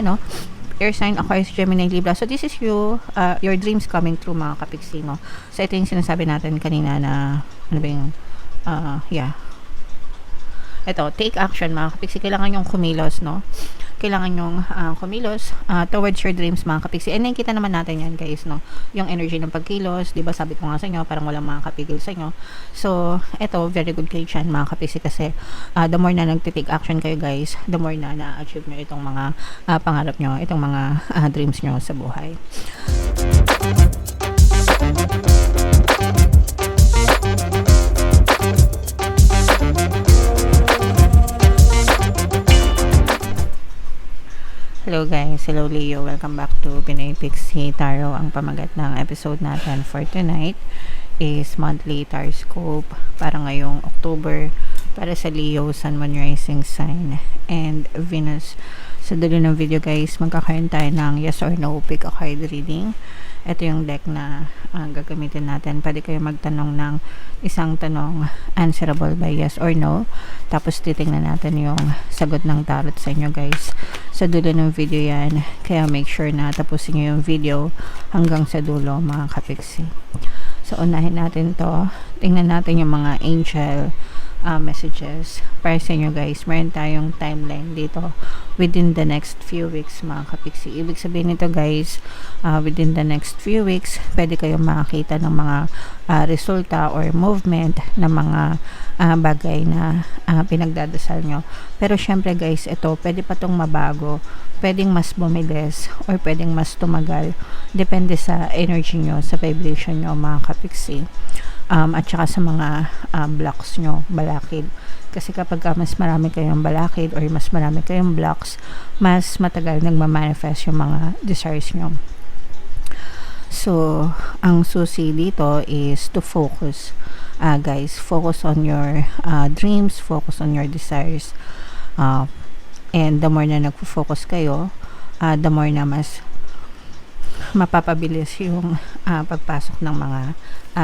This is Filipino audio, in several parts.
no? Air sign, Aquarius, Gemini, Libra. So, this is you, your dreams coming true, mga kapiksi, no? So, ito yung sinasabi natin kanina na, ano ba yung, yeah. Ito, take action, mga kapiksi. Kailangan yung kumilos, no? Kailangan yung kumilos towards your dreams, mga kapiksi. And nakikita naman natin yan, guys, no? Yung energy ng pagkilos, di ba? Sabi ko nga sa inyo, parang walang makakapigil sa inyo. So, ito, very good kayo dyan, mga kapiksi, kasi the more na nagtitake action kayo, guys, the more na na-achieve nyo itong mga pangarap nyo, itong mga dreams nyo sa buhay. Hello guys, hello Leo, welcome back to Pinoy Pixie Tarot. Ang pamagat ng episode natin for tonight is monthly Taroscope para ngayong October para sa Leo, Sun, Moon, Rising Sign and Venus. Sa dulo ng video guys, magkakaroon tayo ng yes or no pick a card reading. Ito yung deck na gagamitin natin. Pwede kayo magtanong ng isang tanong answerable by yes or no. Tapos titingnan natin yung sagot ng tarot sa inyo guys. Sa dulo ng video yan. Kaya make sure na tapusin nyo yung video hanggang sa dulo, mga kapiksi. So unahin natin to. Tingnan natin yung mga angel messages para sa inyo guys. Meron tayong timeline dito within the next few weeks, mga kapiksi. Ibig sabihin nito guys, within the next few weeks pwede kayong makakita ng mga resulta or movement ng mga bagay na pinagdadasal nyo. Pero syempre guys, ito pwede pa tong mabago, pwedeng mas bumilis or pwedeng mas tumagal, depende sa energy nyo, sa vibration nyo, mga kapiksi. At saka sa mga blocks nyo, balakid. Kasi kapag mas marami kayong balakid or mas marami kayong blocks, mas matagal nagmamanifest yung mga desires nyo. So, ang susi dito is to focus. Guys, focus on your dreams, focus on your desires. And the more na nagpo-focus kayo, the more na mas mapapabilis yung pagpasok ng mga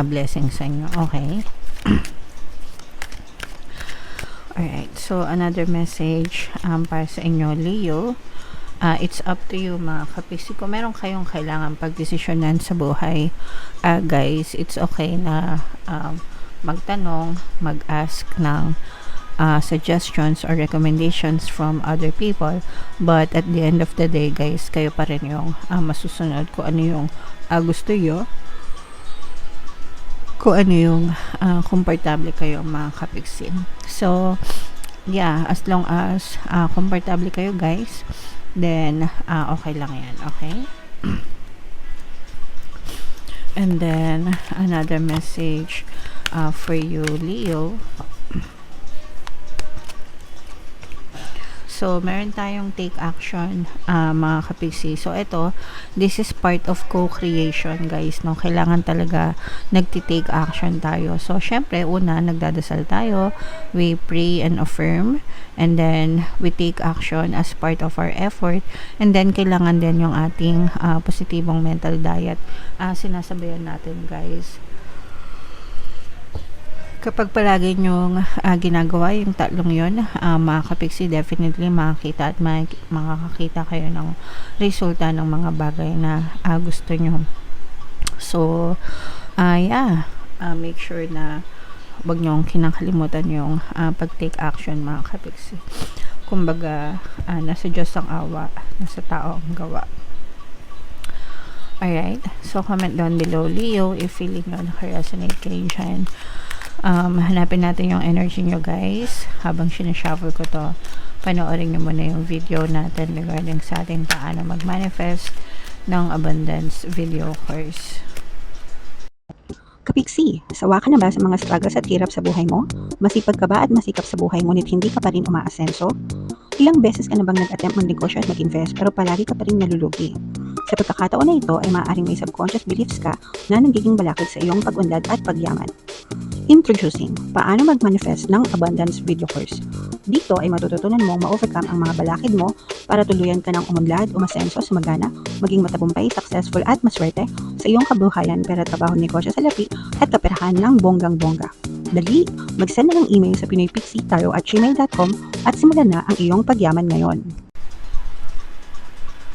blessings sa inyo. Okay? Alright. So, another message para sa inyo, Leo. It's up to you, mga kapiksi. Kung meron kayong kailangan pagdesisyonan sa buhay, guys, it's okay na magtanong, mag-ask ng suggestions or recommendations from other people, but at the end of the day guys, kayo pa rin yung masusunod kung ano yung gusto nyo, kung ano yung komportable kayo, mga kapiksi. So yeah, as long as komportable kayo guys, then okay lang yan. Okay. And then another message for you, Leo. So, meron tayong take action, mga kapiksi. So, ito, this is part of co-creation, guys, no? Kailangan talaga nagti-take action tayo. So, syempre, una, nagdadasal tayo. We pray and affirm. And then, we take action as part of our effort. And then, kailangan din yung ating positibong mental diet. Sinasabayan natin, guys. Kapag palagi nyong ginagawa yung tatlong yun, mga kapiksi, definitely makakita at makakakita kayo ng resulta ng mga bagay na gusto nyo. So, yeah, make sure na wag nyong kinakalimutan yung pag-take action, mga kapiksi. Kumbaga, nasa Diyos ang awa, nasa tao ang gawa. Alright, so comment down below, Leo, if feeling nyo naka-resonate kayo dyan. Hanapin natin yung energy nyo guys. Habang sinashuffle ko to, panoorin nyo muna yung video natin regarding sa ating paano mag-manifest ng abundance video course. Kapiksi, sawa ka na ba sa mga struggles at hirap sa buhay mo? Masipag ka ba at masikap sa buhay ngunit hindi ka pa rin umaasenso? Ilang beses ka na bang nag-attempt magnegosyo at mag-invest pero palagi ka pa rin nalulugi? Sa pagkakataon na ito ay maaaring may subconscious beliefs ka na nagiging balakid sa iyong pag-unlad at pagyaman. Introducing, paano mag-manifest ng abundance video course. Dito ay matututunan mong ma-overcome ang mga balakid mo para tuluyan ka ng umunlad, umasenso, sumagana, maging matagumpay, successful at maswerte sa iyong kabuhayan, pera, trabaho, negosyo sa lapi at kaperahan ng bonggang-bongga. Dali, mag-send na ng email sa pinoypixie@gmail.com at simulan na ang iyong pagyaman ngayon.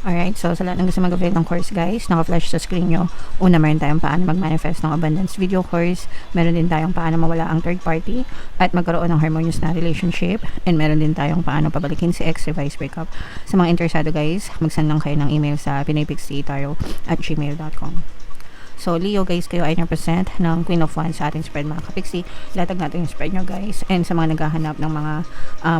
Alright, so sa lahat ng gusto mag-avail ng course guys, naka-flash sa screen nyo. Una, meron tayong paano mag-manifest ng abundance video course. Meron din tayong paano mawala ang third party at magkaroon ng harmonious na relationship. And meron din tayong paano pabalikin si ex, revise, breakup. Sa mga interesado guys, mag-send lang kayo ng email sa pinaypixietarot@gmail.com. So, Leo guys, kayo ay represent ng Queen of Wands sa ating spread mga kapixie. Latag natin yung spread nyo guys. And sa mga naghahanap ng mga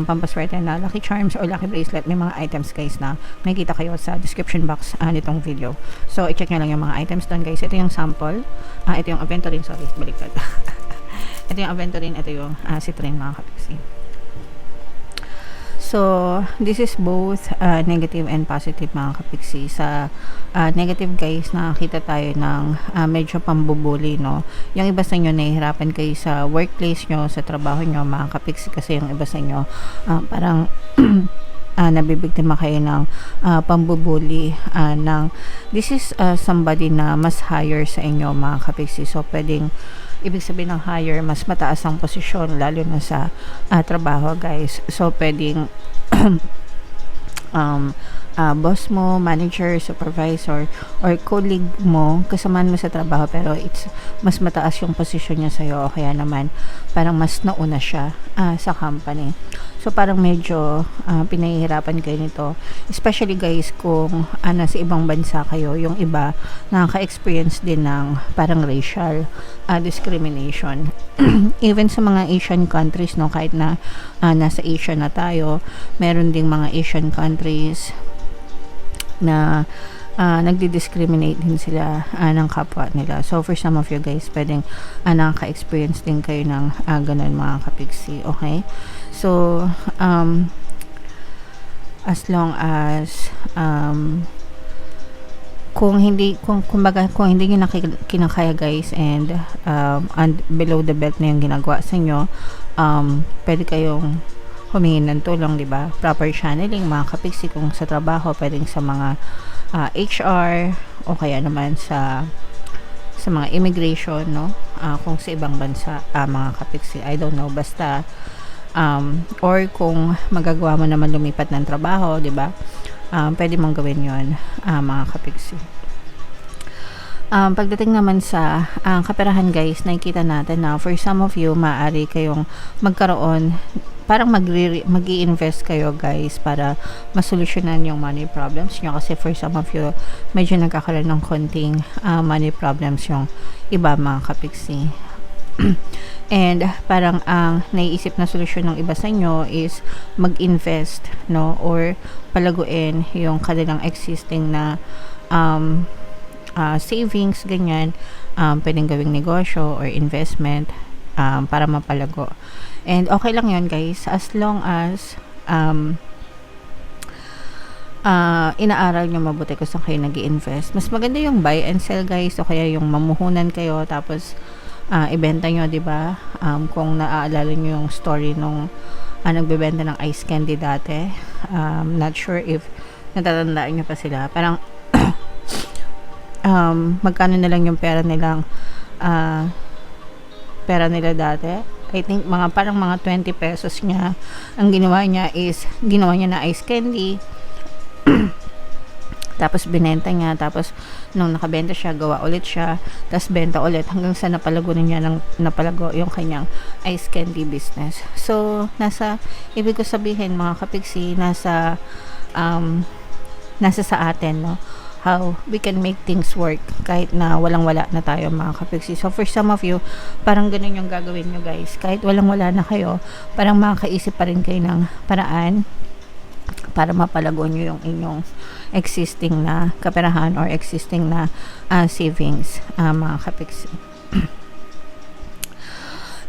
pampaswerte na lucky charms or lucky bracelet, may mga items guys na makikita kayo sa description box nitong video. So, i-check nyo lang yung mga items doon guys. Ito yung sample. Ito yung aventurine. Sorry, baliktad. Ito yung aventurine. Ito yung citrine mga kapixie. So, this is both negative and positive mga kapixie. Sa negative guys, nakakita tayo ng medyo pambubuli, no? Yung iba sa inyo, nahihirapan kayo sa workplace nyo, sa trabaho nyo mga kapixie, kasi yung iba sa inyo, parang nabibigtima kayo ng pambubuli this is somebody na mas higher sa inyo mga kapixie. So, pwedeng ibig sabihin ng higher, mas mataas ang posisyon lalo na sa trabaho guys. So pwedeng boss mo, manager, supervisor, or colleague mo, kasamaan mo sa trabaho pero it's mas mataas yung posisyon niya sa'yo o kaya naman parang mas nauna siya sa company. So parang medyo pinahihirapan kayo nito, especially guys kung nasa ibang bansa kayo. Yung iba nakaka-experience din ng parang racial discrimination. Even sa mga Asian countries, no, kahit na nasa Asia na tayo, meron ding mga Asian countries na nagdi-discriminate din sila ng kapwa nila. So for some of you guys, pwedeng nakaka-experience din kayo ng ganun mga kapixie. Okay? So as long as kung hindi niyo kinakaya guys and below the belt na yung ginagawa sa inyo, pwede kayong humingi ng tulong, di ba? Proper channeling mga kapixie, kung sa trabaho, pwedeng sa mga HR o kaya naman sa mga immigration, no? Kung sa ibang bansa, mga kapixie, I don't know, basta or kung magagawa mo naman lumipat ng trabaho, di ba? Pwede mong gawin yon mga kapixie. Pagdating naman sa kaperahan guys, nakikita natin na for some of you, maaari kayong magkaroon, parang mag-i-invest kayo guys para masolusyonan yung money problems nyo, kasi for some of you, medyo nagkakaroon ng konting money problems yung iba mga kapixie. And parang ang naiisip na solusyon ng iba sa inyo is mag-invest, no, or palaguin yung kanilang existing na savings, ganyan. Pwedeng gawing negosyo or investment para mapalago. And okay lang yun guys, as long as inaaral nyo mabuti kung saan kayo nag-i-invest. Mas maganda yung buy and sell guys, o kaya yung mamuhunan kayo tapos ibenta nyo, diba? Kung naaalala nyo yung story nung nagbebenta ng ice candy dati, not sure if natatandaan nyo pa sila, parang magkano na lang yung pera nila dati. I think parang mga 20 pesos niya. Ang ginawa niya na ice candy. Tapos binenta niya, tapos nung nakabenta siya, gawa ulit siya, tapos benta ulit hanggang sa napalago yung kanyang ice candy business. So ibig ko sabihin mga kapixie, nasa sa atin, no, how we can make things work kahit na walang-wala na tayo mga kapixie. So for some of you, parang ganun yung gagawin nyo guys, kahit walang-wala na kayo, parang makakaisip pa rin kayo ng paraan para mapalago nyo yung inyong existing na kaperahan or existing na savings mga kapixie.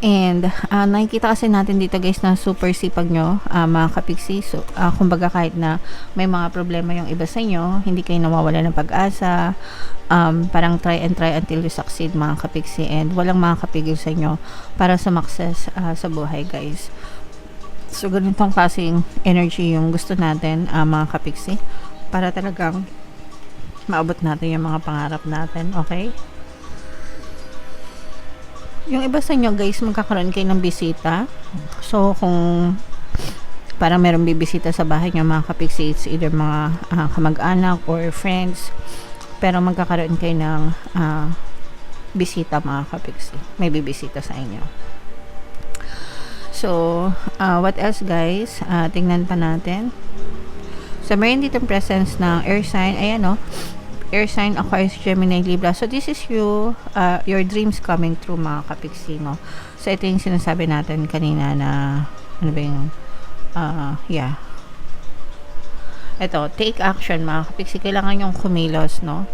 And nakikita kasi natin dito guys na super sipag nyo mga kapixie. So kumbaga kahit na may mga problema yung iba sa inyo, hindi kayo nawawala ng pag-asa. Parang try until you succeed mga kapixie, and walang makakapigil sa inyo para sumakses sa buhay guys. So ganitong klaseng energy yung gusto natin mga kapixie, para talagang maabot natin yung mga pangarap natin. Okay? Yung iba sa inyo guys, magkakaroon kayo ng bisita. So kung parang merong bibisita sa bahay nyo mga kapiksi. It's either mga kamag-anak or friends, pero magkakaroon kayo ng bisita mga kapiksi. May bibisita sa inyo. So, what else guys? Tingnan pa natin. So, meron dito presence ng air sign. Ayan no, air sign, Aquarius, Gemini, Libra. So, this is you, your dreams coming true mga kapiksi, no? So, ito yung sinasabi natin kanina na, ano ba yung, yeah. Ito, take action mga kapiksi. Kailangan yung kumilos, no?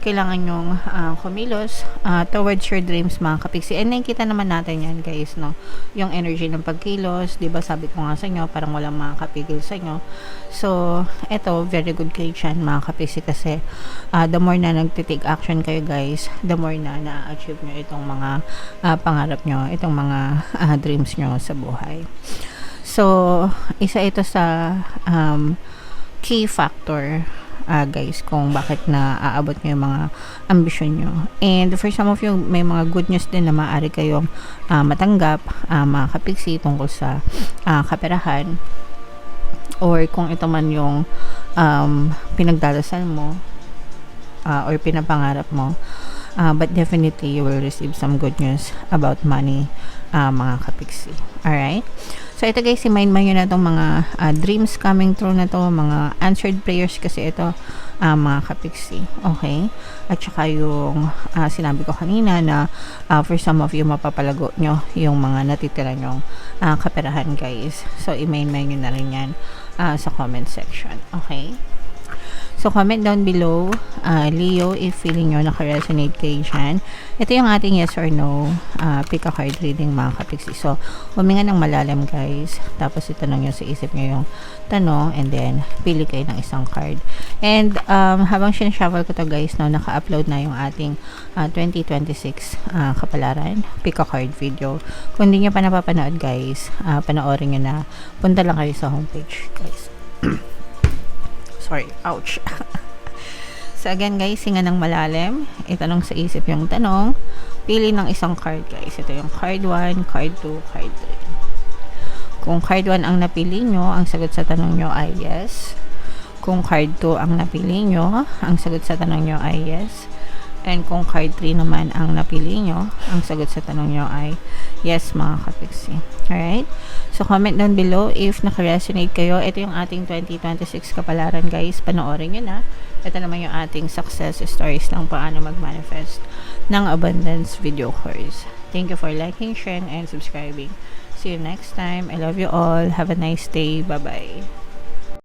Kailangan yung kumilos towards your dreams mga kapiksi. And nakikita naman natin yan guys, no? Yung energy ng pagkilos, diba sabi ko nga sa inyo, parang walang makakapigil sa inyo. So, eto, very good kayo dyan mga kapiksi kasi the more na nagtitake action kayo guys, the more na na-achieve nyo itong mga pangarap nyo, itong mga dreams nyo sa buhay. So, isa ito sa key factor guys kung bakit na aabot nyo yung mga ambisyon nyo. And for some of you, may mga good news din na maaari kayong matanggap mga kapiksi tungkol sa kaperahan, or kung ito man yung pinagdarasal mo or pinapangarap mo, but definitely you will receive some good news about money mga kapiksi. Alright? So, ito guys, i-mind nyo na itong mga dreams coming true na to, mga answered prayers kasi ito, mga kapiksi. Okay? At saka yung sinabi ko kanina na for some of you, mapapalago nyo yung mga natitira nyong kaperahan guys. So, i-mind nyo na rin yan sa comment section. Okay? So, comment down below, Leo, if feeling nyo naka-resonate kayo dyan. Ito yung ating yes or no pick a card reading mga kapiksi. So, huminga ng malalim guys. Tapos, itanong nyo sa isip nyo yung tanong and then, pili kayo ng isang card. And, habang sinashuffle ko to guys, no, naka-upload na yung ating 2026 kapalaran pick a card video. Kung hindi nyo pa napapanood guys, panoorin nyo na. Punta lang kayo sa homepage guys. Sorry, ouch. So again guys, hinga ng malalim, itanong sa isip yung tanong, pili ng isang card guys. Ito yung card 1, card 2, card 3. Kung card 1 ang napili nyo, ang sagot sa tanong nyo ay yes. Kung card 2 ang napili nyo, ang sagot sa tanong nyo ay yes. And kung card 3 naman ang napili nyo, ang sagot sa tanong nyo ay yes mga kapiksi. Alright? So, comment down below if naka-resonate kayo. Ito yung ating 2026 kapalaran guys. Panoorin nyo na. Ito naman yung ating success stories ng paano mag-manifest ng abundance video course. Thank you for liking, sharing, and subscribing. See you next time. I love you all. Have a nice day. Bye-bye.